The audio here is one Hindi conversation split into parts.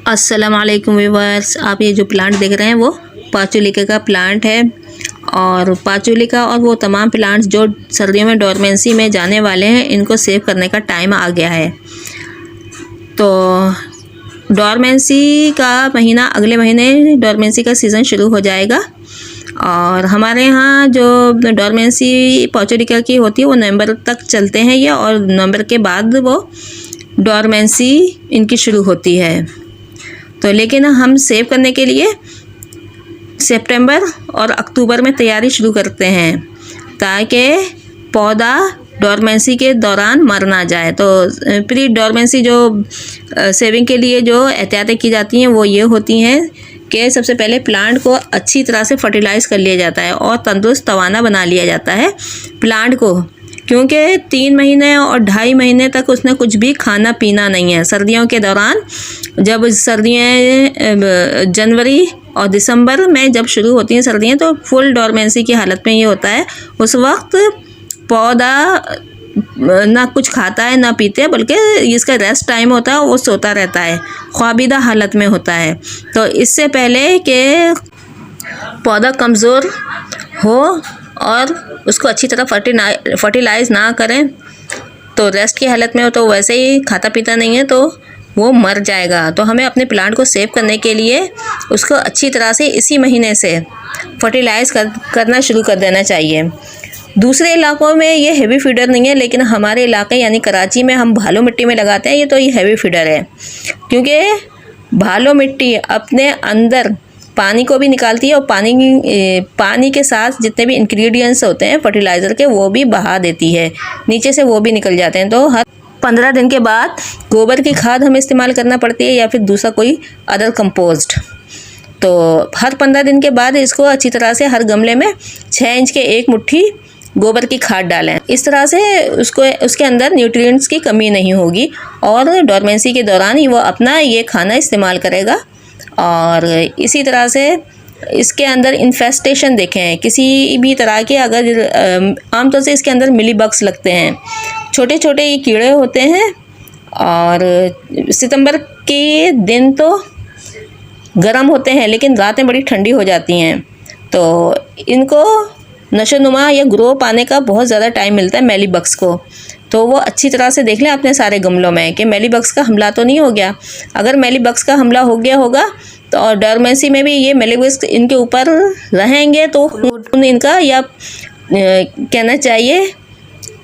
अस्सलाम वालेकुम व्यूअर्स, आप ये जो प्लांट देख रहे हैं वो पाचुलिका का प्लांट है। और पाचुलिका और वो तमाम प्लांट्स जो सर्दियों में डोरमेंसी में जाने वाले हैं, इनको सेव करने का टाइम आ गया है। तो डोरमेंसी का महीना, अगले महीने डोरमेंसी का सीज़न शुरू हो जाएगा। और हमारे यहाँ जो डोरमेंसी पाचुलिका की होती है वो नवंबर तक चलते हैं ये, और नवंबर के बाद वो डोरमेंसी इनकी शुरू होती है। तो लेकिन हम सेव करने के लिए सितंबर और अक्टूबर में तैयारी शुरू करते हैं, ताकि पौधा डोरमेंसी के दौरान मर ना जाए। तो प्री डोरमेंसी जो सेविंग के लिए जो एहतियातें की जाती हैं वो ये होती हैं कि सबसे पहले प्लांट को अच्छी तरह से फर्टिलाइज़ कर लिया जाता है और तंदुरुस्त तवाना बना लिया जाता है प्लांट को, क्योंकि 3 महीने और 2.5 महीने तक उसने कुछ भी खाना पीना नहीं है। सर्दियों के दौरान, जब सर्दियाँ जनवरी और दिसंबर में जब शुरू होती हैं सर्दियाँ, तो फुल डोरमेंसी की हालत में ये होता है। उस वक्त पौधा ना कुछ खाता है ना पीते, बल्कि इसका रेस्ट टाइम होता है, वो सोता रहता है, ख्वाबीदा हालत में होता है। तो इससे पहले कि पौधा कमज़ोर हो और उसको अच्छी तरह फर्टिलाइज़ ना करें, तो रेस्ट की हालत में हो, तो वैसे ही खाता पीता नहीं है तो वो मर जाएगा। तो हमें अपने प्लांट को सेव करने के लिए उसको अच्छी तरह से इसी महीने से फर्टिलाइज़ करना शुरू कर देना चाहिए। दूसरे इलाकों में ये हेवी फीडर नहीं है, लेकिन हमारे इलाके यानी कराची में हम भालो मिट्टी में लगाते हैं। ये हेवी फीडर है, क्योंकि भालो मिट्टी अपने अंदर पानी को भी निकालती है और पानी के साथ जितने भी इंग्रेडिएंट्स होते हैं फर्टिलाइज़र के, वो भी बहा देती है, नीचे से वो भी निकल जाते हैं। तो हर 15 दिन के बाद गोबर की खाद हमें इस्तेमाल करना पड़ती है, या फिर दूसरा कोई अदर कंपोस्ट। तो हर 15 दिन के बाद इसको अच्छी तरह से हर गमले में 6 इंच के एक मुट्ठी गोबर की खाद डालें। इस तरह से उसके अंदर न्यूट्रिएंट्स की कमी नहीं होगी, और डोरमेंसी के दौरान ही वो अपना ये खाना इस्तेमाल करेगा। और इसी तरह से इसके अंदर इन्फेस्टेशन देखें किसी भी तरह के, अगर आमतौर से इसके अंदर मिली बग्स लगते हैं, छोटे छोटे ये कीड़े होते हैं। और सितंबर के दिन तो गर्म होते हैं, लेकिन रातें बड़ी ठंडी हो जाती हैं, तो इनको नशोनुमा या ग्रो पाने का बहुत ज़्यादा टाइम मिलता है मेली बग्स को। तो वो अच्छी तरह से देख लें अपने सारे गमलों में कि मेली बग्स का हमला तो नहीं हो गया। अगर मेली बग्स का हमला हो गया होगा तो और डोरमेंसी में भी ये मेली बग्स इनके ऊपर रहेंगे, तो इनका, या कहना चाहिए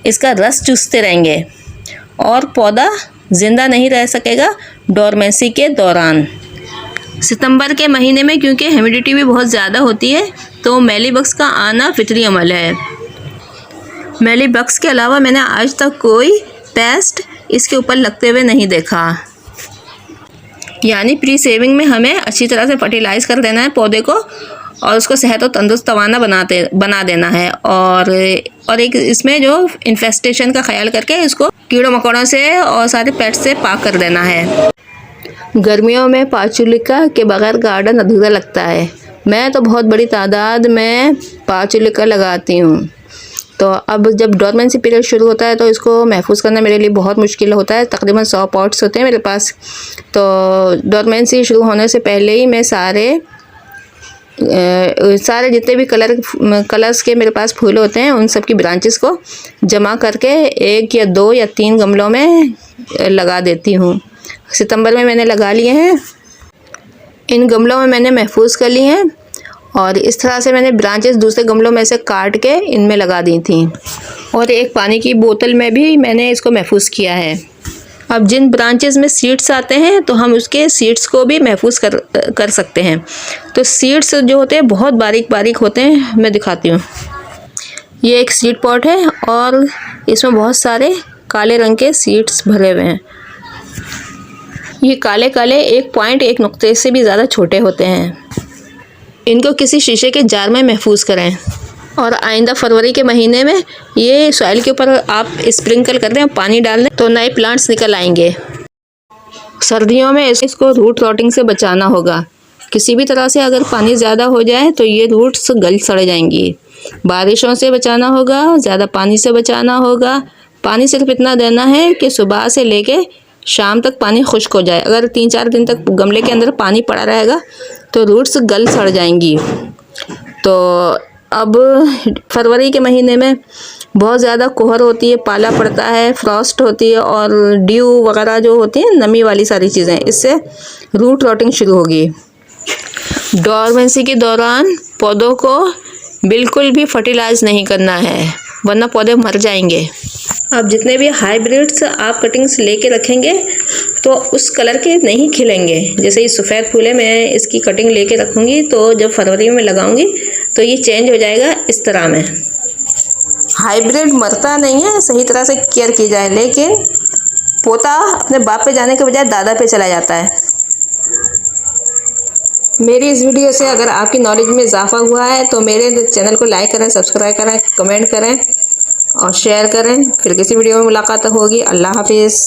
इसका रस चूसते रहेंगे, और पौधा ज़िंदा नहीं रह सकेगा डोरमेंसी के दौरान। सितंबर के महीने में क्योंकि ह्यूमिडिटी भी बहुत ज़्यादा होती है, तो मेली बग्स का आना फितरी अमल है। मेली बग्स के अलावा मैंने आज तक कोई पेस्ट इसके ऊपर लगते हुए नहीं देखा। यानी प्री सेविंग में हमें अच्छी तरह से फर्टिलाइज़ कर देना है पौधे को, और उसको सेहत और तंदुरुस्त तवाना बना देना है। और एक इसमें जो इन्फेस्टेशन का ख्याल करके इसको कीड़ों मकोड़ों से और सारे पेट्स से पाक कर देना है। गर्मियों में पाचुलिका के बगैर गार्डन अधूरा लगता है। मैं तो बहुत बड़ी तादाद में पाचुलिका लगाती हूँ। तो अब जब डोरमेंसी पीरियड शुरू होता है तो इसको महफूज करना मेरे लिए बहुत मुश्किल होता है। तकरीबन 100 पॉट्स होते हैं मेरे पास। तो डोरमेंसी शुरू होने से पहले ही मैं सारे जितने भी कलर्स के मेरे पास फूल होते हैं, उन सब की ब्रांचेस को जमा करके 1 या 2 या 3 गमलों में लगा देती हूँ। सितंबर में मैंने लगा लिए हैं, इन गमलों में मैंने महफूज कर लिए हैं, और इस तरह से मैंने ब्रांचेस दूसरे गमलों में से काट के इनमें लगा दी थी, और एक पानी की बोतल में भी मैंने इसको महफूज किया है। अब जिन ब्रांचेस में सीड्स आते हैं तो हम उसके सीड्स को भी महफूज कर सकते हैं। तो सीड्स जो होते हैं बहुत बारीक बारीक होते हैं, मैं दिखाती हूँ। ये एक सीड पॉट है और इसमें बहुत सारे काले रंग के सीड्स भरे हुए हैं। ये काले काले 1 नुक्ते से भी ज़्यादा छोटे होते हैं। इनको किसी शीशे के जार में महफूज करें, और आइंदा फरवरी के महीने में ये सॉइल के ऊपर आप स्प्रिंकल कर दें, पानी डाल दें, तो नए प्लांट्स निकल आएंगे। सर्दियों में इसको रूट रॉटिंग से बचाना होगा। किसी भी तरह से अगर पानी ज़्यादा हो जाए तो ये रूट्स गल सड़ जाएंगी। बारिशों से बचाना होगा, ज़्यादा पानी से बचाना होगा। पानी सिर्फ इतना देना है कि सुबह से लेके शाम तक पानी खुश्क हो जाए। अगर 3-4 दिन तक गमले के अंदर पानी पड़ा रहेगा तो रूट्स गल सड़ जाएंगी। तो अब फरवरी के महीने में बहुत ज़्यादा कोहर होती है, पाला पड़ता है, फ्रॉस्ट होती है और ड्यू वगैरह जो होती है, नमी वाली सारी चीज़ें, इससे रूट रॉटिंग शुरू होगी। डॉर्मेंसी के दौरान पौधों को बिल्कुल भी फर्टिलाइज नहीं करना है, वरना पौधे मर जाएंगे। अब जितने भी हाइब्रिड्स आप कटिंग्स लेके रखेंगे तो उस कलर के नहीं खिलेंगे। जैसे ये सफ़ेद फूल है, मैं इसकी कटिंग लेके रखूँगी तो जब फरवरी में लगाऊंगी तो ये चेंज हो जाएगा इस तरह में। हाइब्रिड मरता नहीं है, सही तरह से केयर की जाए, लेकिन पोता अपने बाप पे जाने के बजाय दादा पे चला जाता है। मेरी इस वीडियो से अगर आपकी नॉलेज में इजाफा हुआ है तो मेरे चैनल को लाइक करें, सब्सक्राइब करें, कमेंट करें और शेयर करें। फिर किसी वीडियो में मुलाकात होगी। अल्लाह हाफिज़।